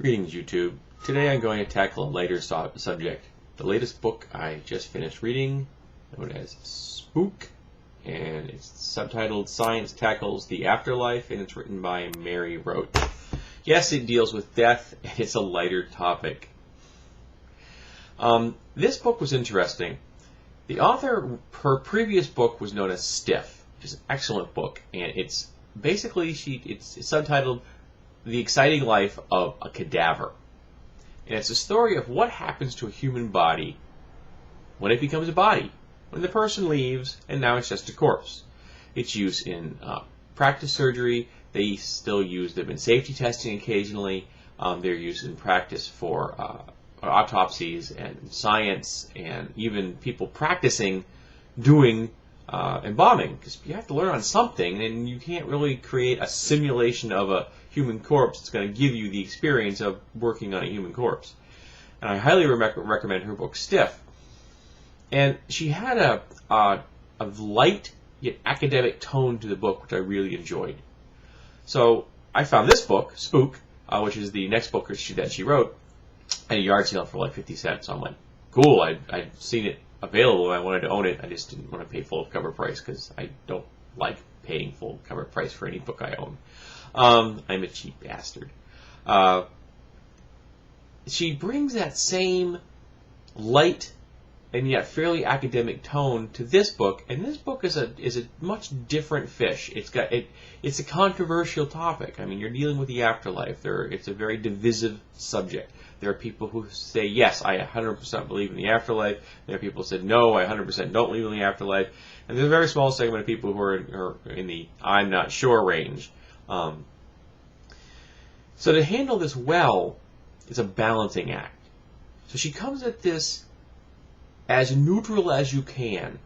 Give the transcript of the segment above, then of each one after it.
Greetings, YouTube. Today I'm going to tackle a lighter subject. The latest book I just finished reading, known as Spook, and it's subtitled Science Tackles the Afterlife, and it's written by Mary Roach. Yes, it deals with death, and it's a lighter topic. This book was interesting. The author, her previous book was known as Stiff, which is an excellent book, and it's basically, it's subtitled The Exciting Life of a Cadaver. And it's a story of what happens to a human body when it becomes a body, when the person leaves and now it's just a corpse. It's used in practice surgery. They still use them in safety testing occasionally. They're used in practice for autopsies and science, and even people practicing doing embalming, because you have to learn on something, and you can't really create a simulation of a human corpse that's going to give you the experience of working on a human corpse. And I highly recommend her book Stiff. And she had a light yet academic tone to the book, which I really enjoyed. So I found this book, Spook, which is the next book that she wrote, at a yard sale for like 50 cents. So I'm like, cool, I'd seen it available and I wanted to own it. I just didn't want to pay full cover price because I don't like paying full cover price for any book I own. I'm a cheap bastard. She brings that same light and yet fairly academic tone to this book, and this book is a much different fish. It's a controversial topic. I mean, you're dealing with the afterlife. It's a very divisive subject. There are people who say, yes, I 100% believe in the afterlife. There are people who say, no, I 100% don't believe in the afterlife. And there's a very small segment of people who are in the I'm not sure range. So to handle this well is a balancing act. So she comes at this as neutral as you can,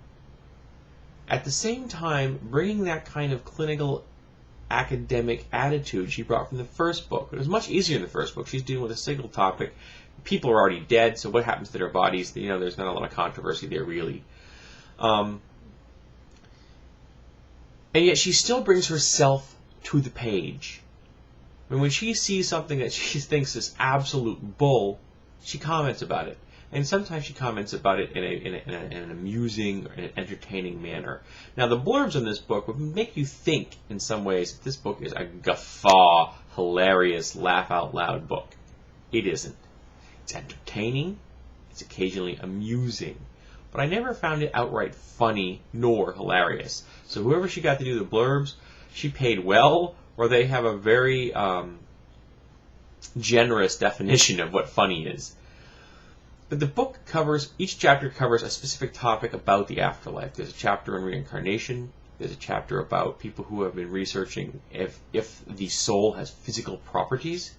at the same time bringing that kind of clinical academic attitude she brought from the first book. It was much easier in the first book. She's dealing with a single topic. People are already dead, so what happens to their bodies? There's not a lot of controversy there, really. And yet she still brings herself to the page. I mean, when she sees something that she thinks is absolute bull, she comments about it. And sometimes she comments about it in an amusing or an entertaining manner. Now, the blurbs in this book would make you think, in some ways, that this book is a guffaw, hilarious, laugh-out-loud book. It isn't. It's entertaining. It's occasionally amusing. But I never found it outright funny nor hilarious. So whoever she got to do the blurbs, she paid well, or they have a very generous definition of what funny is. But the book each chapter covers a specific topic about the afterlife. There's a chapter on reincarnation. There's a chapter about people who have been researching if the soul has physical properties.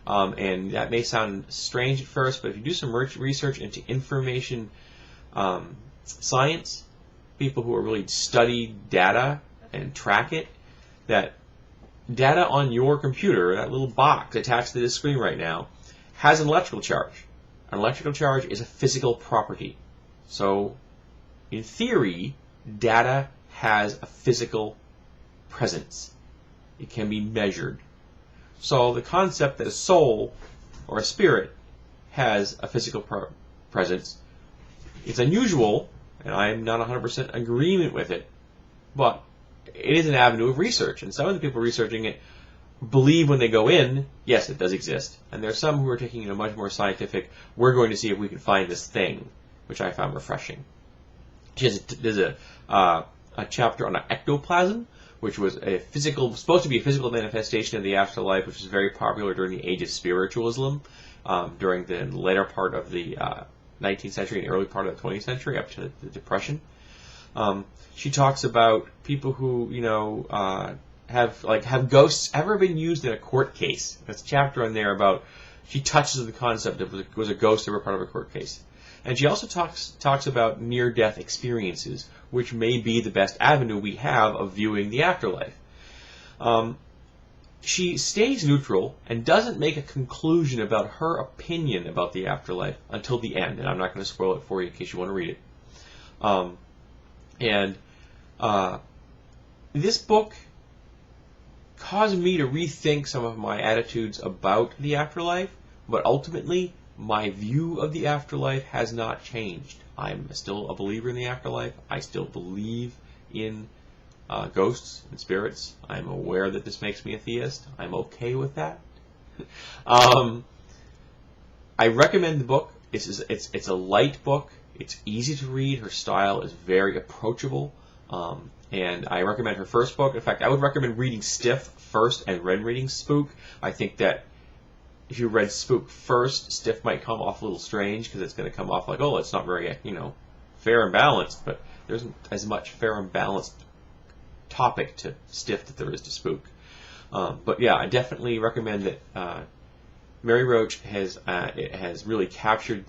And that may sound strange at first, but if you do some research into information science, people who really study data and track it, that data on your computer, that little box attached to this screen right now, has an electrical charge. An electrical charge is a physical property. So, in theory, data has a physical presence. It can be measured. So the concept that a soul or a spirit has a physical presence, it's unusual, and I'm not 100% agreement with it, but it is an avenue of research. And some of the people researching it believe when they go in, yes, it does exist. And there are some who are taking a much more scientific, we're going to see if we can find this thing, which I found refreshing. There's a chapter on ectoplasm, which was supposed to be a physical manifestation of the afterlife, which was very popular during the age of spiritualism, during the later part of the 19th century and early part of the 20th century, up to the Depression. She talks about people who, have ghosts ever been used in a court case? There's a chapter on there about, she touches the concept of was a ghost ever part of a court case. And she also talks about near-death experiences, which may be the best avenue we have of viewing the afterlife. She stays neutral and doesn't make a conclusion about her opinion about the afterlife until the end, and I'm not going to spoil it for you in case you want to read it. This book caused me to rethink some of my attitudes about the afterlife. But ultimately, my view of the afterlife has not changed. I'm still a believer in the afterlife. I still believe in ghosts and spirits. I'm aware that this makes me a theist. I'm okay with that. I recommend the book. It's a light book. It's easy to read. Her style is very approachable. And I recommend her first book. In fact, I would recommend reading Stiff first and then reading Spook. I think that if you read Spook first, Stiff might come off a little strange because it's going to come off like, oh, it's not very, fair and balanced. But there isn't as much fair and balanced topic to Stiff that there is to Spook. But yeah, I definitely recommend that. Mary Roach has really captured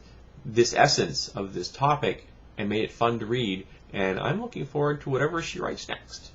this essence of this topic and made it fun to read, and I'm looking forward to whatever she writes next.